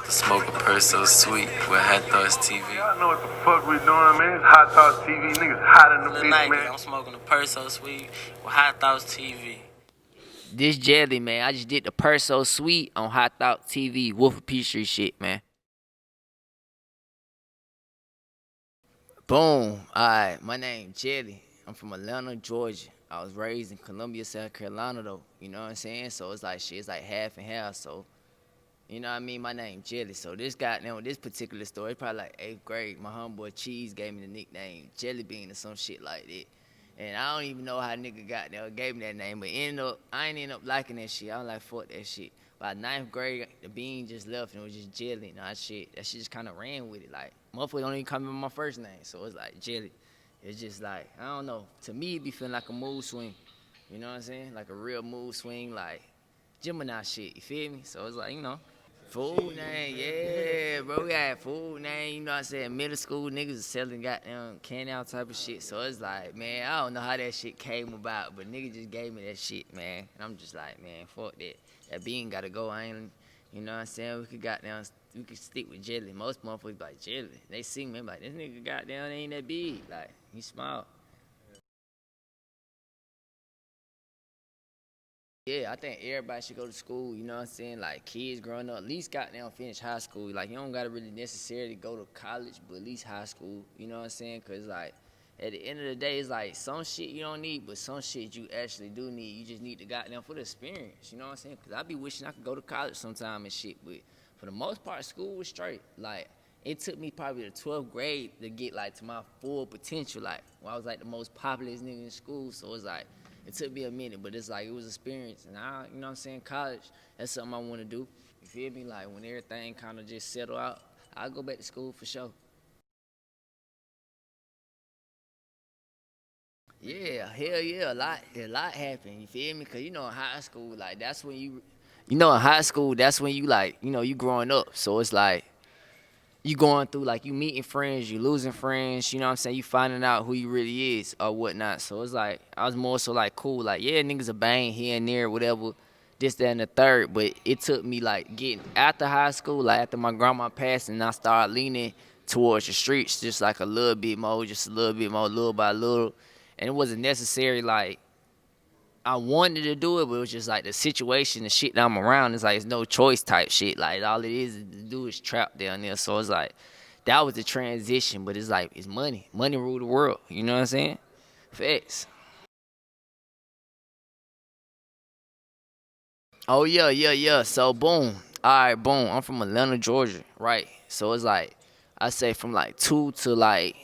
Smoke a purse so sweet with Hot Thoughts TV. Y'all know what the fuck we doing, man. It's Hot Thoughts TV. Niggas hot in the bitch, man. I'm smoking a purse so sweet with Hot Thoughts TV. This jelly, man. I just did the purse so sweet on Hot Thoughts TV. Wolf of PeachTree shit, man. Boom. Alright, my name Jelly. I'm from Atlanta, Georgia. I was raised in Columbia, South Carolina, though. You know what I'm saying? So it's like shit, it's like half and half. So, you know what I mean? My name Jelly. So this particular story, probably like 8th grade. My homeboy Cheese gave me the nickname Jelly Bean or some shit like that. And I don't even know how nigga got there, gave me that name, but I ain't end up liking that shit. I was like, fuck that shit. By 9th grade, the bean just left and it was just Jelly. And that shit just kind of ran with it. Like, motherfucker don't even call me by my first name, so it's like Jelly. It's just like, I don't know. To me, it be feeling like a mood swing. You know what I'm saying? Like a real mood swing, like Gemini shit, you feel me? So it's like, you know. Food name, yeah, bro. We had food name, you know what I'm saying? Middle school niggas was selling goddamn candy out type of shit. So it's like, man, I don't know how that shit came about, but niggas just gave me that shit, man. And I'm just like, man, fuck that. That bean gotta go. I ain't, you know what I'm saying? We could stick with Jelly. Most motherfuckers like Jelly. They see me like, this nigga goddamn ain't that big. Like, he small. Yeah, I think everybody should go to school, you know what I'm saying? Like, kids growing up, at least goddamn finish high school. Like, you don't gotta really necessarily go to college, but at least high school, you know what I'm saying? Because, like, at the end of the day, it's like some shit you don't need, but some shit you actually do need. You just need the goddamn for the experience, you know what I'm saying? Because I be wishing I could go to college sometime and shit, but for the most part, school was straight. Like, it took me probably the 12th grade to get, like, to my full potential, like, when I was, like, the most popular nigga in school, so it's like, it took me a minute, but it's like, it was experience. And you know what I'm saying, college, that's something I want to do. You feel me? Like, when everything kind of just settle out, I'll go back to school for sure. Yeah, hell yeah, a lot happened, you feel me? Because, you know, in high school, like, that's when in high school, that's when you, like, you know, you growing up. So it's like, you going through, like, you meeting friends, you losing friends, you know what I'm saying? You finding out who you really is or whatnot. So it's like, I was more so like, cool, like, yeah, niggas a bang here and there, whatever, this, that, and the third. But it took me, like, getting after high school, like, after my grandma passed, and I started leaning towards the streets just like a little bit more, little by little. And it wasn't necessary, like, I wanted to do it, but it was just like the situation, the shit that I'm around, it's like it's no choice type shit. Like, all it is to do is trap down there. So it's like, that was the transition, but it's like, it's money. Money rule the world, you know what I'm saying? Facts. Oh, yeah. So, boom. All right, boom. I'm from Atlanta, Georgia, right? So it's like, I say from like 2 to like,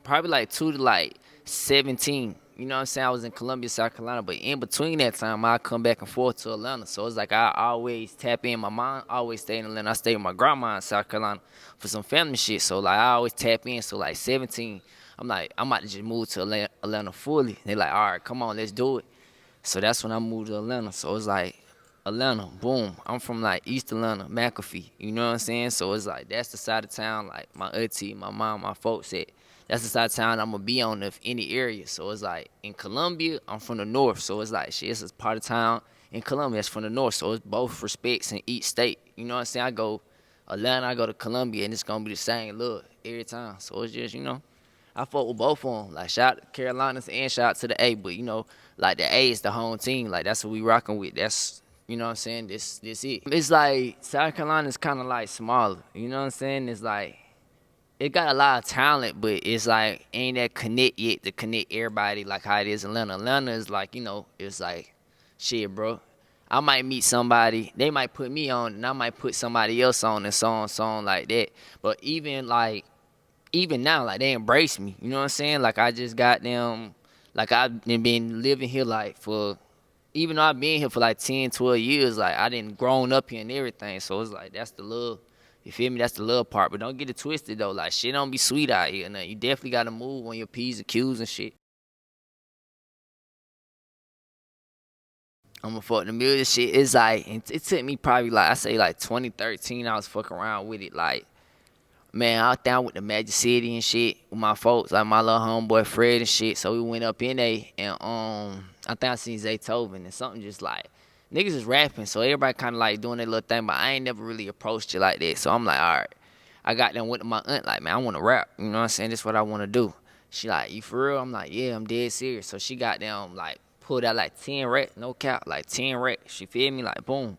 probably like 2 to like 17. You know what I'm saying? I was in Columbia, South Carolina, but in between that time, I come back and forth to Atlanta. So it's like I always tap in. My mom always stay in Atlanta. I stay with my grandma in South Carolina for some family shit. So like I always tap in. So like 17, I'm like, I'm about to just move to Atlanta fully. They like, all right, come on, let's do it. So that's when I moved to Atlanta. So it's like, Atlanta, boom. I'm from like East Atlanta, McAfee. You know what I'm saying? So it's like, that's the side of town, like my auntie, my mom, my folks said. That's the side of town I'm gonna be on if any area. So it's like, in Columbia, I'm from the north. So it's like, shit, it's a part of town in Columbia that's from the north. So it's both respects in each state. You know what I'm saying? I go Atlanta, I go to Columbia, and it's gonna be the same look every time. So it's just, you know, I fuck with both of them. Like, shout out to Carolinas and shout out to the A. But, you know, like, the A is the home team. Like, that's what we rocking with. That's, you know what I'm saying? This it. It's like, South Carolina's kind of like smaller. You know what I'm saying? It's like, it got a lot of talent, but it's like, ain't that connect yet to connect everybody like how it is in Atlanta. Atlanta is like, you know, it's like, shit, bro. I might meet somebody, they might put me on, and I might put somebody else on, and so on like that. But even now, like, they embrace me. You know what I'm saying? Like, I just got them, like, I've been living here, like, even though I've been here for like 10, 12 years, like, I done grown up here and everything. So it's like, that's the love. You feel me? That's the love part. But don't get it twisted, though. Like, shit don't be sweet out here. Now, you definitely got to move on your P's and Q's and shit. I'm gonna fuck the music shit. It's like, it took me probably, like, I say, like, 2013, I was fucking around with it. Like, man, I was down with the Magic City and shit with my folks, like my little homeboy Fred and shit. So we went up in there, and I think I seen Zaytoven, and something just like, niggas is rapping, so everybody kind of like doing their little thing, but I ain't never really approached it like that. So I'm like, all right. I got them with my aunt, like, man, I want to rap. You know what I'm saying? This is what I want to do. She like, you for real? I'm like, yeah, I'm dead serious. So she got them, like, pulled out like 10 racks, no cap, like 10 racks. She feel me? Like, boom.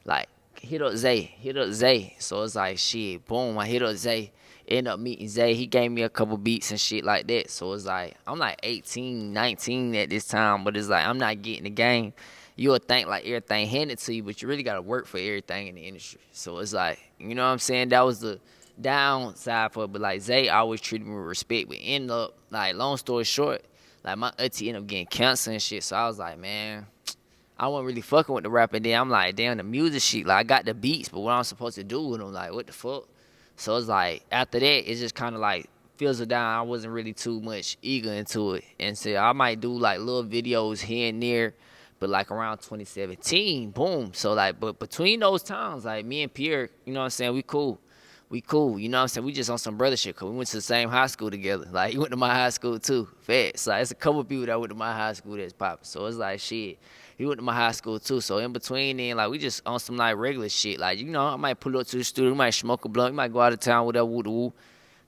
Like, hit up Zay. So it's like, shit, boom, I hit up Zay. End up meeting Zay. He gave me a couple beats and shit like that. So it's like, I'm like 18, 19 at this time, but it's like, I'm not getting the game. You would think like everything handed to you, but you really got to work for everything in the industry. So it's like, you know what I'm saying? That was the downside for it. But like, Zay always treated me with respect. But end up, like, long story short, like, my auntie ended up getting cancer and shit. So I was like, man, I wasn't really fucking with the rap. And then I'm like, damn, the music shit, like, I got the beats, but what I'm supposed to do with them, like, what the fuck? So it's like, after that, it just kind of like fizzled down. I wasn't really too much eager into it. And so I might do like little videos here and there, but like around 2017, boom. So like, but between those times, like, me and Pi'erre, you know what I'm saying, we cool, you know what I'm saying, we just on some brother shit, cause we went to the same high school together. Like, he went to my high school too, facts. Like, it's a couple people that went to my high school that's popping. So it's like, shit, he went to my high school too. So in between then, like, we just on some like regular shit. Like, you know, I might pull up to the studio, we might smoke a blunt, we might go out of town, whatever, woo.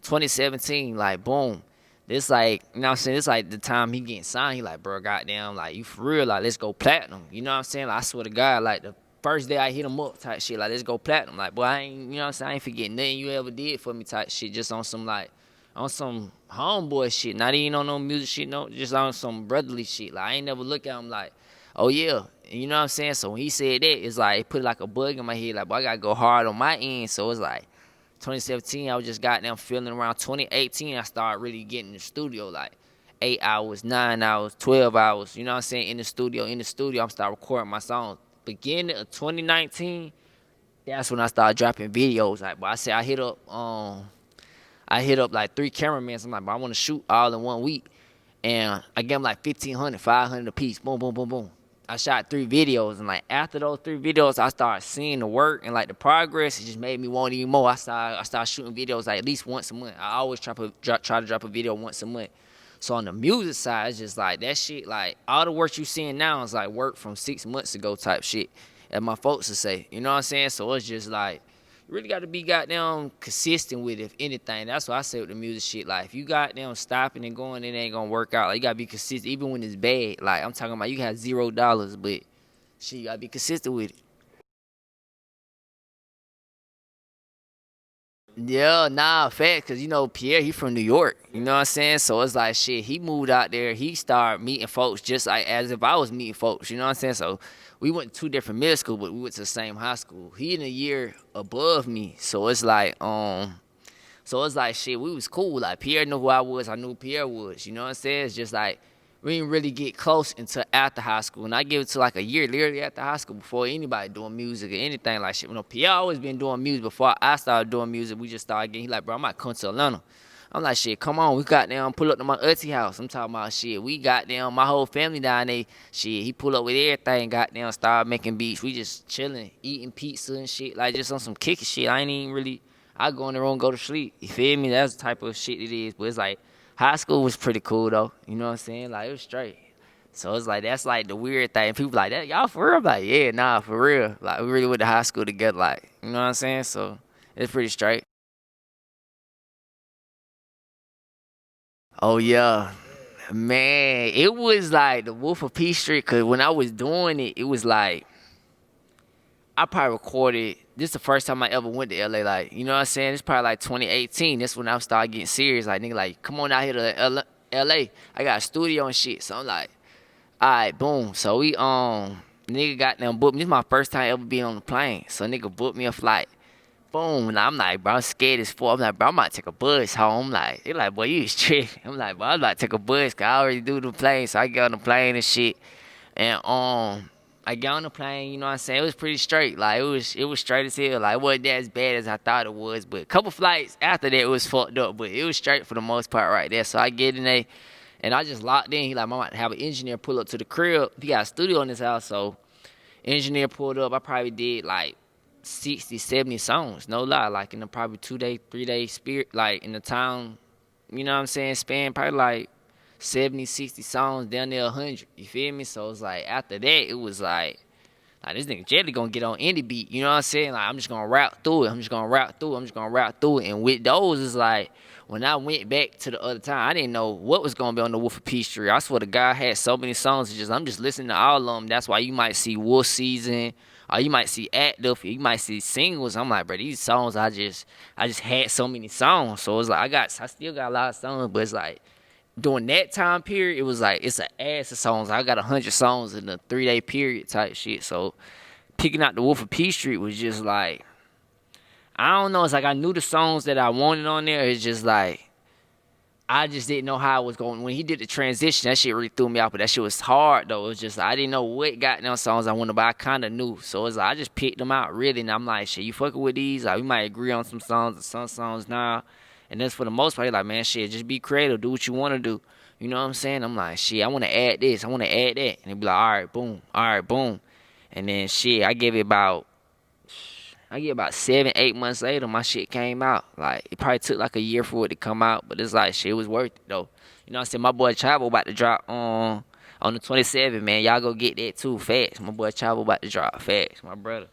2017, like, boom. This like, you know what I'm saying, this like the time he getting signed. He like, bro, goddamn, like, you for real, like, let's go platinum. You know what I'm saying? Like, I swear to God, like, the first day I hit him up type shit, like, let's go platinum. Like, boy, I ain't, you know what I'm saying, I ain't forgetting nothing you ever did for me type shit, just on some like, on some homeboy shit, not even on no music shit, no, just on some brotherly shit. Like, I ain't never look at him like, oh yeah, you know what I'm saying? So when he said that, it's like, it put like a bug in my head, like, boy, I gotta go hard on my end. So it's like, 2017, I was just goddamn feeling around. 2018, I started really getting in the studio, like 8 hours, 9 hours, 12 hours, you know what I'm saying, in the studio. I'm starting recording my songs. Beginning of 2019, that's when I started dropping videos. Like, but I said, I hit up like 3 cameramen. I'm like, but I want to shoot all in 1 week. And I gave them like 1,500, 500 a piece. Boom, boom, boom, boom. I shot 3 videos, and like after those 3 videos, I started seeing the work and like the progress. It just made me want even more. I started shooting videos like at least once a month. I always try to drop a video once a month. So on the music side, it's just like that shit. Like, all the work you seeing now is like work from 6 months ago type shit, as my folks would say. You know what I'm saying? So it's just like, you really got to be goddamn consistent with it, if anything. That's what I say with the music shit. Like, if you goddamn stopping and going, it ain't gonna work out. Like, you gotta be consistent, even when it's bad. Like, I'm talking about, you have $0, but shit, you gotta be consistent with it. Yeah, nah, fact, cause you know Pi'erre, he from New York. You know what I'm saying? So it's like, shit, he moved out there. He started meeting folks just like as if I was meeting folks. You know what I'm saying? So we went to 2 different middle schools, but we went to the same high school. He in a year above me, so it's like, shit, we was cool. Like, Pi'erre knew who I was, I knew who Pi'erre was. You know what I'm saying? It's just like, we didn't really get close until after high school. And I give it to like a year literally after high school before anybody doing music or anything like shit. You know, Pi'erre always been doing music before I started doing music. We just started getting, he like, bro, I might come to Atlanta. I'm like, shit, come on, we got down, pull up to my auntie house. I'm talking about, shit, we got down, my whole family down there. Shit, he pull up with everything, got down, started making beats. We just chilling, eating pizza and shit, like just on some kicking shit. I ain't even really, I go in the room, go to sleep. You feel me? That's the type of shit it is. But it's like, high school was pretty cool though. You know what I'm saying? Like, it was straight. So it's like, that's like the weird thing. People like, that, y'all for real? I'm like, yeah, nah, for real. Like, we really went to high school together, like, you know what I'm saying? So it's pretty straight. Oh yeah, man, it was like the Wolf of PeachTree. Cause when I was doing it, it was like, I probably recorded. This is the first time I ever went to LA. Like, you know what I'm saying? It's probably like 2018. That's when I started getting serious. Like, nigga, like, come on out here to LA. I got a studio and shit. So I'm like, all right, boom. So we nigga got them booked me. This is my first time ever being on the plane. So nigga booked me a flight. Boom. And I'm like, bro, I'm scared as fuck. I'm like, bro, I might take a bus home. Like, they like, boy, you was tripping. I'm like, bro, I'm about to take a bus, cause I already do the plane. So I get on the plane and shit. And I got on the plane, you know what I'm saying? It was pretty straight. Like, it was straight as hell. Like, it wasn't as bad as I thought it was. But a couple flights after that, it was fucked up. But it was straight for the most part right there. So I get in there, and I just locked in. He like, I might have an engineer pull up to the crib. He got a studio in his house, so engineer pulled up. I probably did like 60, 70 songs. No lie. Like, in the probably 2-day, 3-day spirit, like, in the town, you know what I'm saying, span, probably like 70, 60 songs, down there 100. You feel me? So it's like, after that, it was like Like, this nigga Jelly gonna get on any beat. You know what I'm saying? Like, I'm just gonna rap through it. I'm just gonna rap through it. And with those, it's like, when I went back to the other time, I didn't know what was gonna be on the Wolf of PeachTree. I swear the guy had so many songs. I'm just listening to all of them. That's why you might see Wolf Season, or you might see Active, you might see singles. I'm like, bro, these songs, I just had so many songs. So it's like, I still got a lot of songs, but it's like, during that time period, it was like, it's an ass of songs. I got 100 songs in a 3-day period type shit. So picking out the Wolf of PeachTree was just like, I don't know. It's like I knew the songs that I wanted on there. It's just like, I just didn't know how it was going. When he did the transition, that shit really threw me off. But that shit was hard, though. It was just, I didn't know what goddamn songs I wanted, but I kind of knew. So it's like, I just picked them out, really. And I'm like, shit, you fucking with these? Like, we might agree on some songs and some songs now. And that's for the most part, like, man, shit, just be creative. Do what you want to do. You know what I'm saying? I'm like, shit, I want to add this. I want to add that. And they be like, all right, boom. All right, boom. And then, shit, I give it about 7-8 months later, my shit came out. Like, it probably took like a year for it to come out, but it's like, shit, it was worth it, though. You know what I'm saying? My boy Chavo about to drop on the 27th, man. Y'all go get that, too, fast. My boy Chavo about to drop fast, my brother.